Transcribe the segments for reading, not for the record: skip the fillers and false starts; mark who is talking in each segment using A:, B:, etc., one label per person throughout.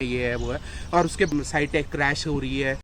A: ये है वो है, और उसके साइट क्रैश हो रही है।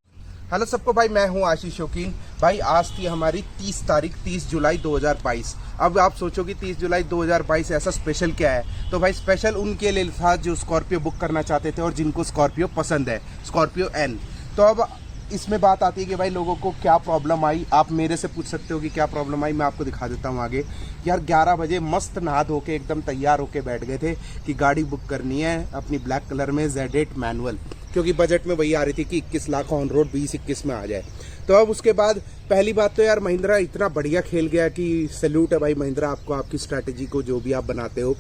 A: हेलो सबको भाई, मैं हूं आशीष शौकीन। भाई आज थी हमारी 30 तारीख 30 जुलाई 2022। अब आप सोचोगे 30 जुलाई 2022 ऐसा स्पेशल क्या है? तो भाई स्पेशल उनके लिए था जो स्कॉर्पियो बुक करना चाहते थे और जिनको स्कॉर्पियो पसंद है, स्कॉर्पियो एन। तो अब इसमें बात आती है कि भाई लोगों को क्या प्रॉब्लम आई। आप मेरे से पूछ सकते हो कि क्या प्रॉब्लम आई, मैं आपको दिखा देता हूँ आगे। यार 11 बजे मस्त नहा धो के एकदम तैयार होके बैठ गए थे कि गाड़ी बुक करनी है अपनी ब्लैक कलर में Z8 मैनुअल, क्योंकि बजट में वही आ रही थी कि 21 लाख ऑन रोड 20-21 में आ जाए। तो अब उसके बाद पहली बात तो यार महिंद्रा इतना बढ़िया खेल गया कि सैल्यूट है भाई महिंद्रा आपको, आपकी स्ट्रैटेजी को जो भी आप बनाते हो।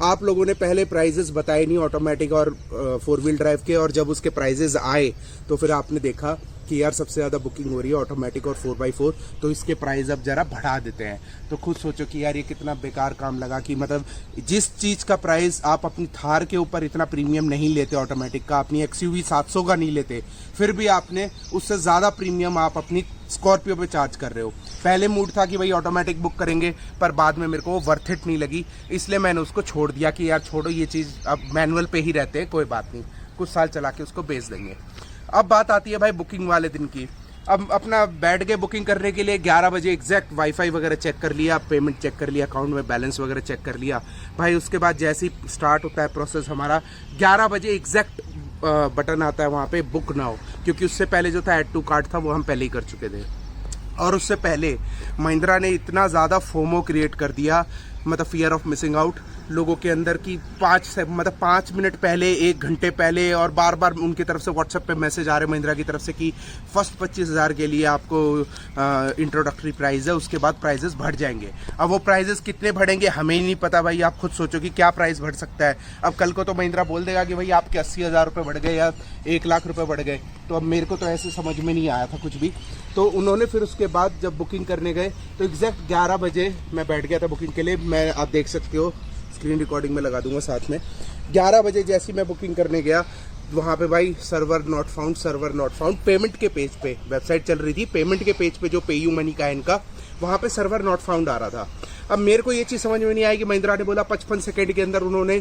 A: आप लोगों ने पहले प्राइजेस बताए नहीं ऑटोमेटिक और 4 व्हील ड्राइव के, और जब उसके प्राइजेस आए तो फिर आपने देखा कि यार सबसे ज़्यादा बुकिंग हो रही है ऑटोमेटिक और 4x4, तो इसके प्राइस अब ज़रा बढ़ा देते हैं। तो खुद सोचो कि यार ये कितना बेकार काम लगा कि मतलब जिस चीज़ का प्राइस आप अपनी थार के ऊपर इतना प्रीमियम नहीं लेते ऑटोमेटिक का, अपनी XUV 700 का नहीं लेते, फिर भी आपने उससे ज़्यादा प्रीमियम आप अपनी स्कॉर्पियो पे चार्ज कर रहे हो। पहले मूड था कि भाई ऑटोमेटिक बुक करेंगे, पर बाद में मेरे को वो वर्थ इट नहीं लगी, इसलिए मैंने उसको छोड़ दिया कि यार छोड़ो ये चीज़, अब मैनुअल पे ही रहते हैं, कोई बात नहीं, कुछ साल चला के उसको बेच देंगे। अब बात आती है भाई बुकिंग वाले दिन की। अब अपना बैठ के बुकिंग करने के लिए 11 बजे एग्जैक्ट वाईफाई वगैरह चेक कर लिया, पेमेंट चेक कर लिया, अकाउंट में बैलेंस वगैरह चेक कर लिया भाई। उसके बाद जैसे ही स्टार्ट होता है प्रोसेस हमारा, 11 बजे एग्जैक्ट बटन आता है वहाँ पे बुक नाउ, क्योंकि उससे पहले जो था ऐड टू कार्ट था वो हम पहले ही कर चुके थे। और उससे पहले महिंद्रा ने इतना ज़्यादा फोमो क्रिएट कर दिया, मतलब फियर ऑफ मिसिंग आउट लोगों के अंदर की 5 मिनट पहले, 1 घंटे पहले, और बार बार उनकी तरफ से व्हाट्सएप पे मैसेज आ रहे महिंद्रा की तरफ से कि फर्स्ट 25,000 के लिए आपको इंट्रोडक्टरी प्राइस है, उसके बाद प्राइजेस बढ़ जाएंगे। अब वो प्राइजेस कितने बढ़ेंगे हमें ही नहीं पता भाई, आप खुद सोचो कि क्या प्राइस बढ़ सकता है। अब कल को तो महिंद्रा बोल देगा कि भाई आपके 80,000 रुपये बढ़ गए या 1 लाख रुपये बढ़ गए। तो अब मेरे को तो ऐसे समझ में नहीं आया था कुछ भी। तो उन्होंने फिर उसके बाद जब बुकिंग करने गए तो एग्जैक्ट 11 बजे मैं बैठ गया था बुकिंग के लिए। मैं आप देख सकते हो स्क्रीन रिकॉर्डिंग में लगा दूंगा साथ में। 11 बजे जैसे ही मैं बुकिंग करने गया वहाँ पे भाई सर्वर नॉट फाउंड। पेमेंट के पेज पे वेबसाइट चल रही थी, पेमेंट के पेज पे जो पेयू मनी का है इनका, वहाँ पे सर्वर नॉट फाउंड आ रहा था। अब मेरे को ये चीज़ समझ में नहीं आई कि महिंद्रा ने बोला 55 सेकंड के अंदर उन्होंने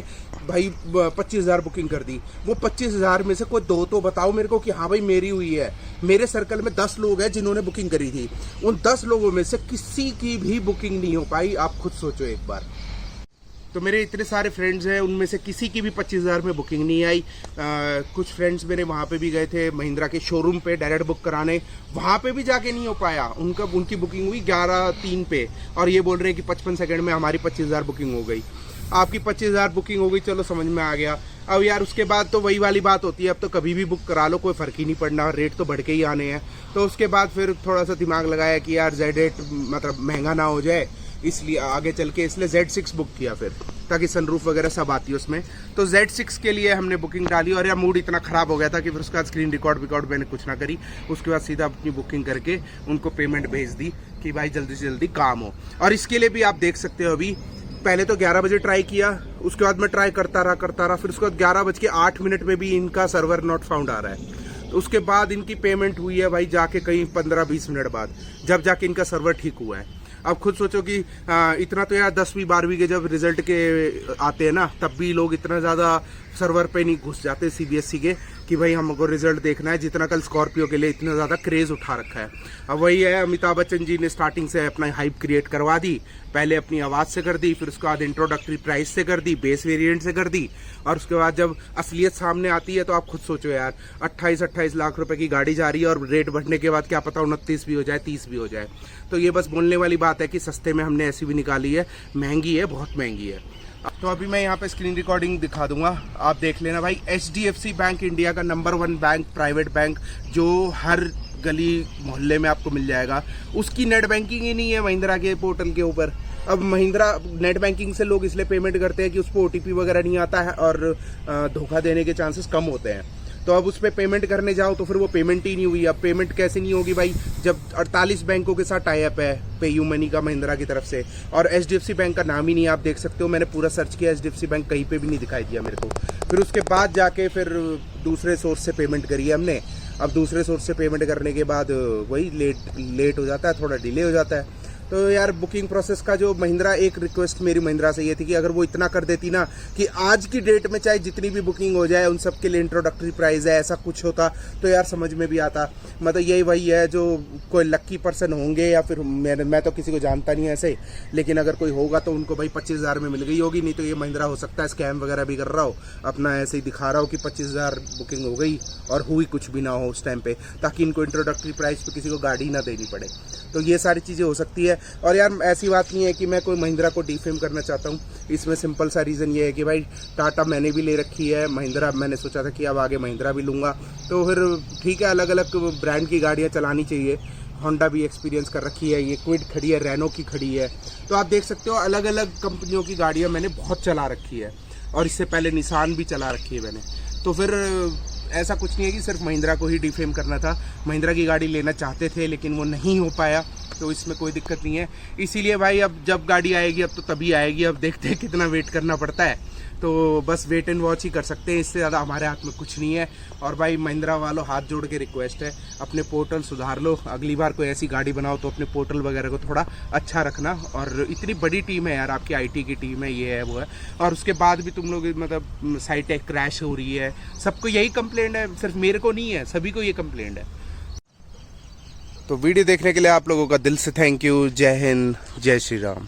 A: भाई 25,000 बुकिंग कर दी। वो 25,000 में से कोई 2 तो बताओ मेरे को कि हाँ भाई मेरी हुई है। मेरे सर्कल में 10 लोग हैं जिन्होंने बुकिंग करी थी, उन 10 लोगों में से किसी की भी बुकिंग नहीं हो पाई। आप खुद सोचो एक बार। तो मेरे इतने सारे फ्रेंड्स हैं, उनमें से किसी की भी 25,000 में बुकिंग नहीं आई। कुछ फ्रेंड्स मेरे वहाँ पे भी गए थे महिंद्रा के शोरूम पे डायरेक्ट बुक कराने, वहाँ पे भी जाके नहीं हो पाया। उनकी बुकिंग हुई 11:03 पे, और ये बोल रहे हैं कि 55 सेकंड में हमारी 25,000 बुकिंग हो गई। आपकी 25,000 बुकिंग हो गई, चलो समझ में आ गया। अब यार उसके बाद तो वही वाली बात होती है, अब तो कभी भी बुक करा लो, कोई फ़र्क ही नहीं पड़ना, रेट तो बढ़ के ही आने हैं। तो उसके बाद फिर थोड़ा सा दिमाग लगाया कि यार Z8 मतलब महंगा ना हो जाए, इसलिए आगे चल के इसलिए Z6 बुक किया फिर, ताकि सनरूफ वगैरह सब आती है उसमें। तो Z6 के लिए हमने बुकिंग डाली, और यार मूड इतना ख़राब हो गया था कि फिर उसके बाद स्क्रीन रिकॉर्ड मैंने कुछ ना करी। उसके बाद सीधा अपनी बुकिंग करके उनको पेमेंट भेज दी कि भाई जल्दी से जल्दी काम हो। और इसके लिए भी आप देख सकते हो, अभी पहले तो 11 बजे ट्राई किया, उसके बाद मैं ट्राई करता रहा, फिर उसके बाद 11:08 में भी इनका सर्वर नॉट फाउंड आ रहा है। तो उसके बाद इनकी पेमेंट हुई है भाई जाके कहीं 15-20 मिनट बाद, जब जाके इनका सर्वर ठीक हुआ है। अब खुद सोचो कि इतना तो यार 10वीं 12वीं के जब रिजल्ट के आते हैं ना, तब भी लोग इतना ज़्यादा सर्वर पे नहीं घुस जाते CBSE के कि भाई हमको रिजल्ट देखना है, जितना कल स्कॉर्पियो के लिए इतना ज़्यादा क्रेज़ उठा रखा है। अब वही है, अमिताभ बच्चन जी ने स्टार्टिंग से अपना हाइप क्रिएट करवा दी। पहले अपनी आवाज़ से कर दी, फिर उसके बाद इंट्रोडक्टरी प्राइस से कर दी, बेस वेरिएंट से कर दी, और उसके बाद जब असलियत सामने आती है तो आप खुद सोचो यार 28 लाख रुपए की गाड़ी जा रही है, और रेट बढ़ने के बाद क्या पता 29 भी हो जाए, 30 भी हो जाए। तो ये बस बोलने वाली बात है कि सस्ते में हमने SUV निकाली है, महंगी है, बहुत महंगी है। तो अभी मैं यहाँ पे स्क्रीन रिकॉर्डिंग दिखा दूंगा, आप देख लेना भाई। HDFC बैंक इंडिया का नंबर 1 बैंक, प्राइवेट बैंक, जो हर गली मोहल्ले में आपको मिल जाएगा। उसकी नेट बैंकिंग ही नहीं है महिंद्रा के पोर्टल के ऊपर। अब महिंद्रा नेट बैंकिंग से लोग इसलिए पेमेंट करते हैं कि उसको OTP वगैरह नहीं आता है और धोखा देने के चांसेस कम होते हैं। तो अब उस पर पेमेंट करने जाओ तो फिर वो पेमेंट ही नहीं हुई। अब पेमेंट कैसे नहीं होगी भाई, जब 48 बैंकों के साथ टाई अप है पेयू मनी का महिंद्रा की तरफ से, और HDFC बैंक का नाम ही नहीं, आप देख सकते हो। मैंने पूरा सर्च किया, HDFC बैंक कहीं पे भी नहीं दिखाई दिया मेरे को। फिर उसके बाद जाके फिर दूसरे सोर्स से पेमेंट करी है हमने। अब दूसरे सोर्स से पेमेंट करने के बाद वही लेट हो जाता है, थोड़ा डिले हो जाता है। तो यार बुकिंग प्रोसेस का जो महिंद्रा, एक रिक्वेस्ट मेरी महिंद्रा से ये थी कि अगर वो इतना कर देती ना कि आज की डेट में चाहे जितनी भी बुकिंग हो जाए उन सब के लिए इंट्रोडक्टरी प्राइस है, ऐसा कुछ होता तो यार समझ में भी आता। मतलब यही वही है जो कोई लक्की पर्सन होंगे या फिर मैं तो किसी को जानता नहीं है ऐसे, लेकिन अगर कोई होगा तो उनको भाई 25,000 में मिल गई होगी। नहीं तो ये महिंद्रा हो सकता है स्कैम वगैरह भी कर रहा हो, अपना ऐसे ही दिखा रहा हो कि 25,000 बुकिंग हो गई और हुई कुछ भी ना हो उस टाइम पे, ताकि इनको इंट्रोडक्टरी प्राइस पे किसी को गाड़ी ना देनी पड़े। तो ये सारी चीज़ें हो सकती है। और यार ऐसी बात नहीं है कि मैं कोई महिंद्रा को डिफेम करना चाहता हूँ, इसमें सिंपल सा रीज़न ये है कि भाई टाटा मैंने भी ले रखी है, महिंद्रा मैंने सोचा था कि अब आगे महिंद्रा भी लूँगा, तो फिर ठीक है, अलग अलग ब्रांड की गाड़ियाँ चलानी चाहिए। होंडा भी एक्सपीरियंस कर रखी है, ये क्विड खड़ी है, रेनो की खड़ी है, तो आप देख सकते हो अलग अलग कंपनियों की गाड़ियाँ मैंने बहुत चला रखी है, और इससे पहले निसान भी चला रखी है मैंने। तो फिर ऐसा कुछ नहीं है कि सिर्फ महिंद्रा को ही डिफेम करना था। महिंद्रा की गाड़ी लेना चाहते थे लेकिन वो नहीं हो पाया, तो इसमें कोई दिक्कत नहीं है। इसीलिए भाई अब जब गाड़ी आएगी अब तो तभी आएगी, अब देखते हैं कितना वेट करना पड़ता है। तो बस वेट एंड वॉच ही कर सकते हैं, इससे ज़्यादा हमारे हाथ में कुछ नहीं है। और भाई महिंद्रा वालों, हाथ जोड़ के रिक्वेस्ट है, अपने पोर्टल सुधार लो। अगली बार कोई ऐसी गाड़ी बनाओ तो अपने पोर्टल वगैरह को थोड़ा अच्छा रखना। और इतनी बड़ी टीम है यार, आपकी आईटी की टीम है, ये है वो है, और उसके बाद भी तुम लोग मतलब साइट क्रैश हो रही है। सबको यही कंप्लेंट है, सिर्फ मेरे को नहीं है, सभी को ये कंप्लेंट है। तो वीडियो देखने के लिए आप लोगों का दिल से थैंक यू। जय हिंद, जय श्री राम।